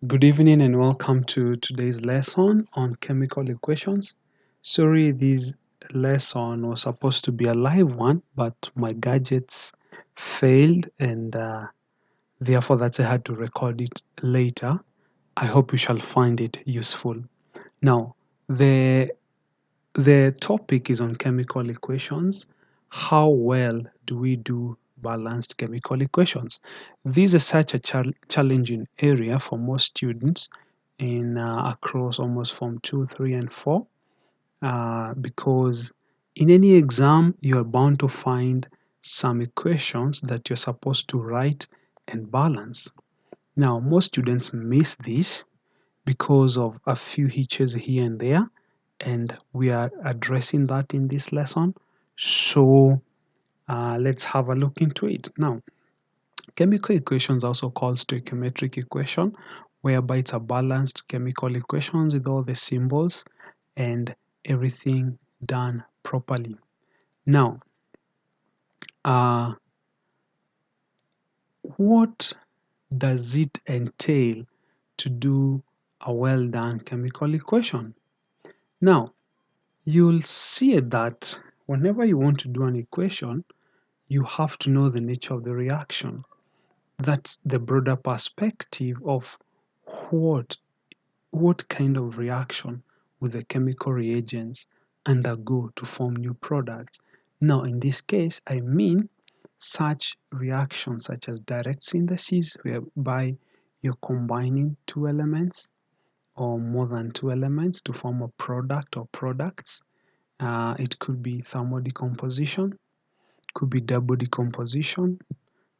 Good evening and welcome to today's lesson on chemical equations. Sorry, this lesson was supposed to be a live one, but my gadgets failed and therefore that's I had to record it later. I hope you shall find it useful. Now, the the topic is on chemical equations. How well do we do balanced chemical equations? This is such a challenging area for most students in across almost Form 2, 3, and 4 because in any exam you are bound to find some equations that you're supposed to write and balance. Now, most students miss this because of a few hitches here and there, and we are addressing that in this lesson. So let's have a look into it. Now, chemical equations are also called stoichiometric equation, whereby it's a balanced chemical equations with all the symbols and everything done properly. Now, uh, what does it entail to do a well done chemical equation? Now, you'll see that whenever you want to do an equation, you have to know the nature of the reaction. That's the broader perspective of what kind of reaction will the chemical reagents undergo to form new products. Now, in this case, I mean such reactions such as direct synthesis, whereby you're combining two elements or more than two elements to form a product or products. It could be thermal decomposition, could be double decomposition,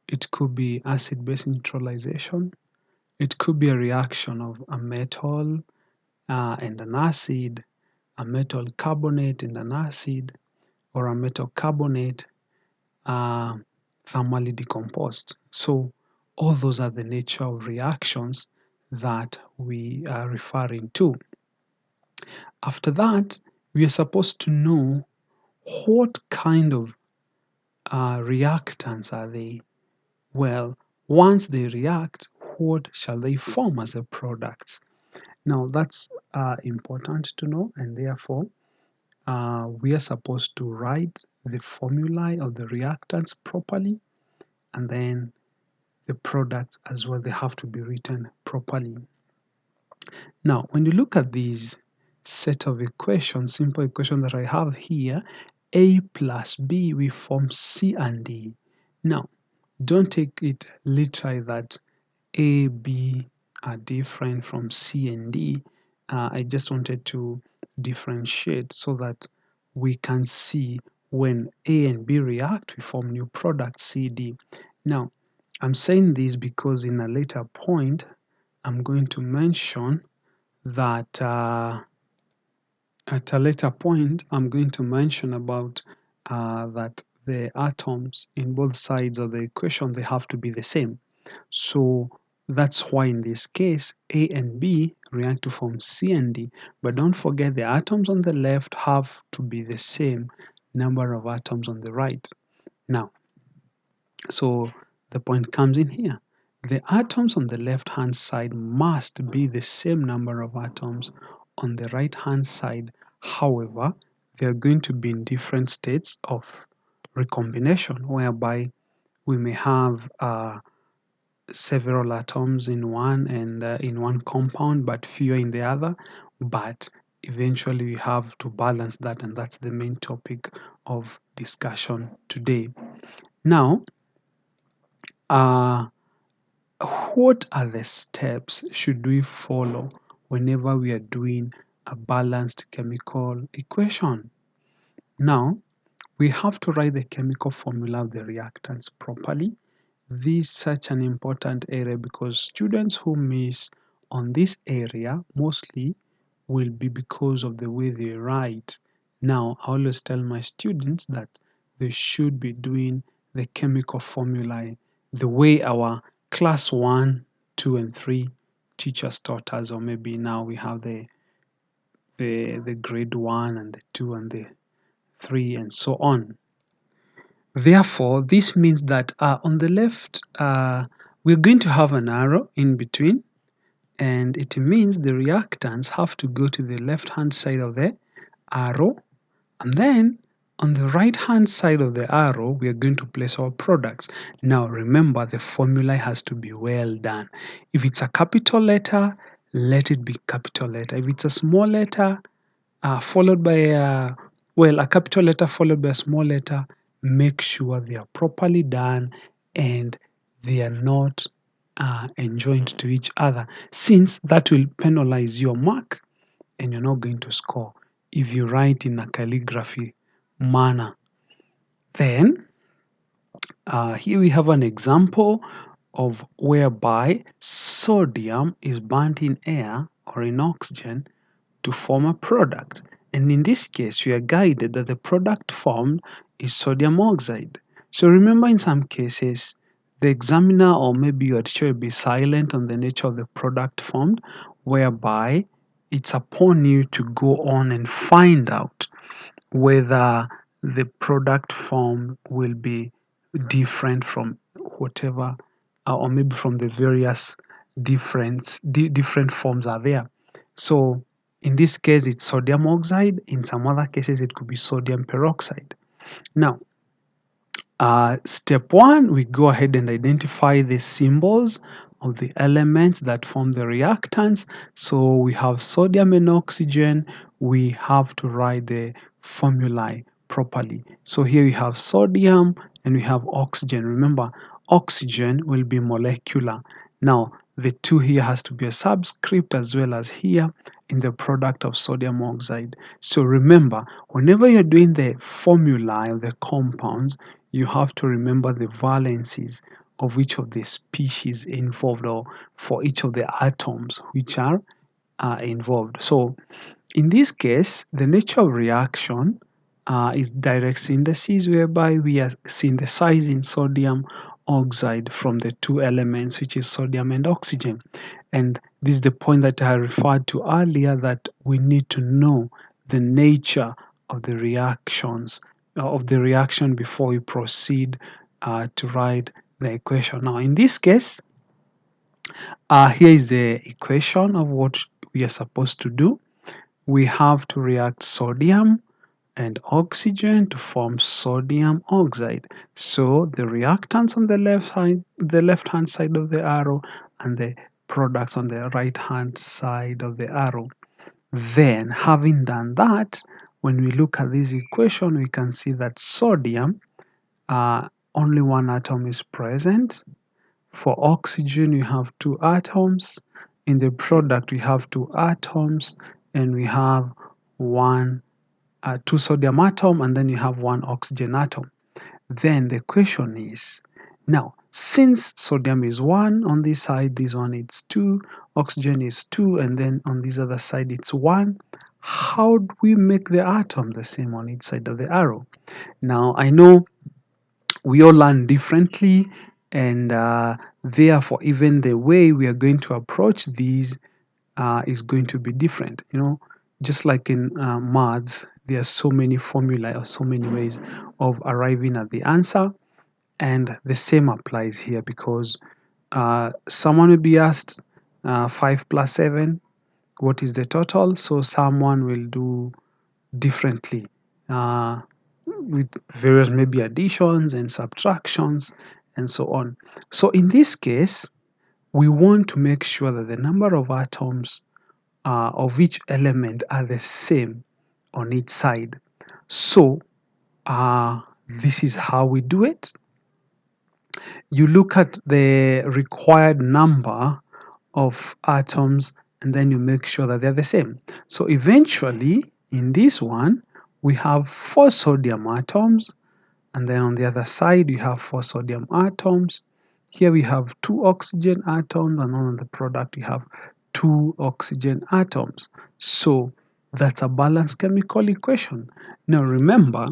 it could be acid-base neutralization, it could be a reaction of a metal and an acid, a metal carbonate and an acid, or a metal carbonate uh, thermally decomposed. So all those are the nature of reactions that we are referring to. After that, we are supposed to know what kind of reactants are they. Well, once they react, what shall they form as a product? Now that's important to know, and therefore we are supposed to write the formulae of the reactants properly, and then the products as well, they have to be written properly. Now, when you look at these set of equations, simple equation that I have here, A plus B, we form C and D. Now, don't take it literally that A, B are different from C and D. I just wanted to differentiate so that we can see when A and B react, we form new product CD. Now, I'm saying this because in a later point, I'm going to mention that at a later point, I'm going to mention about that the atoms in both sides of the equation, they have to be the same. So that's why in this case, A and B react to form C and D. But don't forget the atoms on the left have to be the same number of atoms on the right. Now, so the point comes in here. The atoms on the left-hand side must be the same number of atoms on the right-hand side. However, they are going to be in different states of recombination, whereby we may have several atoms in one and in one compound, but fewer in the other. But eventually, we have to balance that, and that's the main topic of discussion today. Now, uh, what are the steps should we follow whenever we are doing a balanced chemical equation? Now, we have to write the chemical formula of the reactants properly. This is such an important area because students who miss on this area mostly will be because of the way they write. Now, I always tell my students that they should be doing the chemical formulae the way our class 1, 2, and 3 teachers taught us, or maybe now we have the grade 1 and the 2 and the 3 and so on. Therefore, this means that on the left, we're going to have an arrow in between, and it means the reactants have to go to the left hand side of the arrow, and then on the right hand side of the arrow we are going to place our products. Now remember, the formula has to be well done. If it's a capital letter, let it be capital letter. If it's a small letter followed by a capital letter followed by a small letter, make sure they are properly done and they are not enjoined to each other, since that will penalize your mark and you're not going to score if you write in a calligraphy manner. Then here we have an example of whereby sodium is burnt in air or in oxygen to form a product. And in this case, we are guided that the product formed is sodium oxide. So remember, in some cases, the examiner or maybe your teacher will be silent on the nature of the product formed, whereby it's upon you to go on and find out whether the product form will be different from whatever or maybe from the various different forms are there. So in this case it's sodium oxide, in some other cases it could be sodium peroxide. Now step one, we go ahead and identify the symbols of the elements that form the reactants. So we have sodium and oxygen. We have to write the formulae properly. So here we have sodium and we have oxygen. Remember, oxygen will be molecular. Now, the 2 here has to be a subscript, as well as here in the product of sodium oxide. So remember, whenever you're doing the formulae of the compounds, you have to remember the valencies of each of the species involved, or for each of the atoms which are involved. So in this case, the nature of reaction is direct synthesis, whereby we are synthesizing sodium oxide from the 2 elements, which is sodium and oxygen. And this is the point that I referred to earlier, that we need to know the nature of the reactions of the reaction before we proceed to write the equation. Now in this case, here is the equation of what we are supposed to do. We have to react sodium and oxygen to form sodium oxide. So the reactants on the left hand side of the arrow, and the products on the right hand side of the arrow. Then, having done that, when we look at this equation, we can see that sodium, only one atom is present. For oxygen, we have 2 atoms. In the product, we have 2 atoms, and we have 2 sodium atom, and then you have 1 oxygen atom. Then the question is, now since sodium is 1 on this side, this one is 2, oxygen is 2, and then on this other side it's 1, how do we make the atom the same on each side of the arrow? Now I know we all learn differently, and therefore even the way we are going to approach these is going to be different. Just like in maths, there are so many formulae or so many ways of arriving at the answer, and the same applies here, because someone will be asked 5 plus 7, what is the total? So someone will do differently with various maybe additions and subtractions and so on. So in this case, we want to make sure that the number of atoms of each element are the same on each side. So this is how we do it. You look at the required number of atoms, and then you make sure that they're the same. So eventually, in this one, we have 4 sodium atoms, and then on the other side, we have 4 sodium atoms. Here we have 2 oxygen atoms, and on the product, we have 2 oxygen atoms. So that's a balanced chemical equation. Now remember,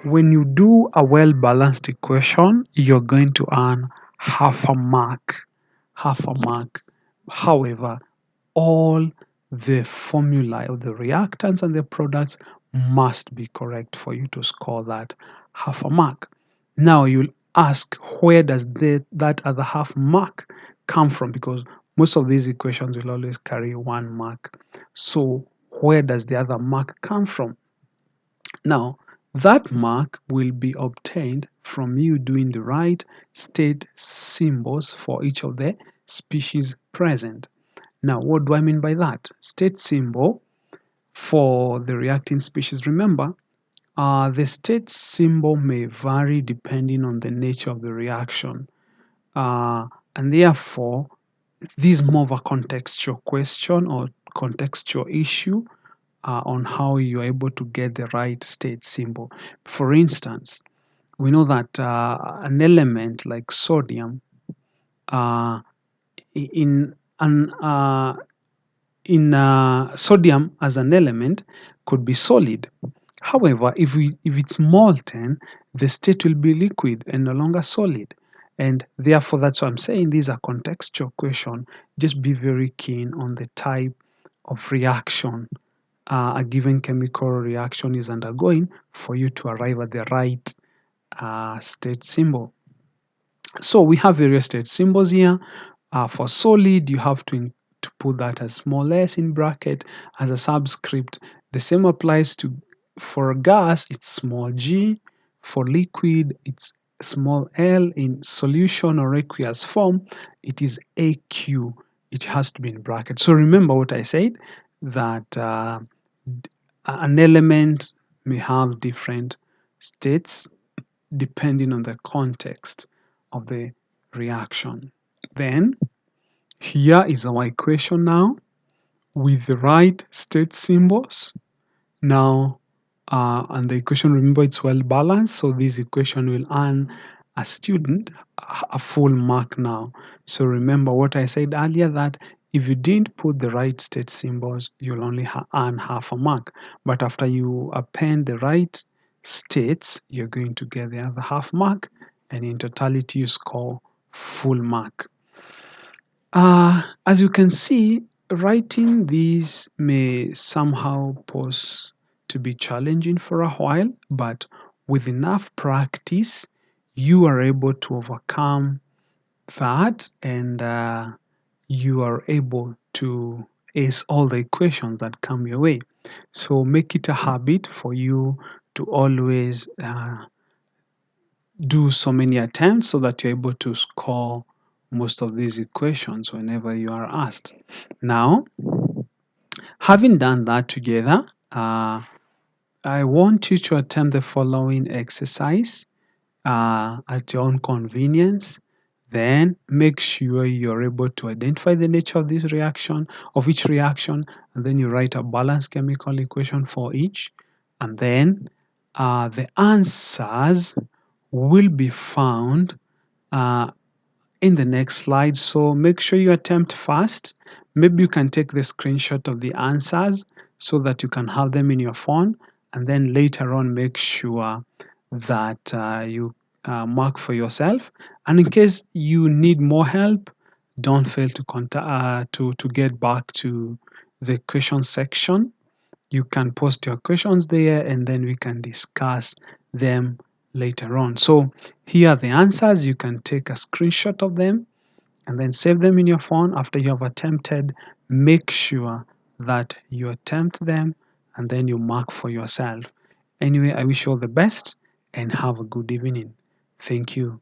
when you do a well-balanced equation, you're going to earn half a mark. Half a mark. However, all the formulae of the reactants and the products must be correct for you to score that half a mark. Now you'll ask, where does that other half mark come from? Because most of these equations will always carry 1 mark. So where does the other mark come from? Now, that mark will be obtained from you doing the right state symbols for each of the species present. Now, what do I mean by that? State symbol for the reacting species. Remember, the state symbol may vary depending on the nature of the reaction. And therefore, this is more of a contextual question or contextual issue on how you're able to get the right state symbol. For instance, we know that an element like sodium uh, in an sodium as an element could be solid. However, if it's molten, the state will be liquid and no longer solid. And therefore, that's why I'm saying these are contextual question. Just be very keen on the type of reaction a given chemical reaction is undergoing for you to arrive at the right state symbol. So we have various state symbols here. For solid, you have to put that as small s in bracket as a subscript. The same applies to for gas, it's small g. For liquid, it's small l. In solution or aqueous form, it is aq. It has to be in bracket. So remember what I said, that an element may have different states depending on the context of the reaction. Then here is our equation now with the right state symbols. Now, and the equation, remember, it's well balanced, so this equation will earn a student a full mark now. So remember what I said earlier, that if you didn't put the right state symbols, you'll only earn half a mark. But after you append the right states, you're going to get the other half mark, and in totality, you score full mark. As you can see, writing these may somehow pose to be challenging for a while, but with enough practice, you are able to overcome that, and you are able to ace all the equations that come your way. So make it a habit for you to always do so many attempts so that you're able to score most of these equations whenever you are asked. Now, having done that together, I want you to attempt the following exercise at your own convenience. Then make sure you're able to identify the nature of this reaction, of each reaction, and then you write a balanced chemical equation for each. And then the answers will be found uh, in the next slide. So make sure you attempt fast. Maybe you can take the screenshot of the answers so that you can have them in your phone, and then later on make sure that you mark for yourself. And in case you need more help, don't fail to contact to get back to the question section. You can post your questions there, and then we can discuss them later on. So here are the answers. You can take a screenshot of them and then save them in your phone. After you have attempted, make sure that you attempt them and then you mark for yourself. Anyway, I wish you all the best and have a good evening. Thank you.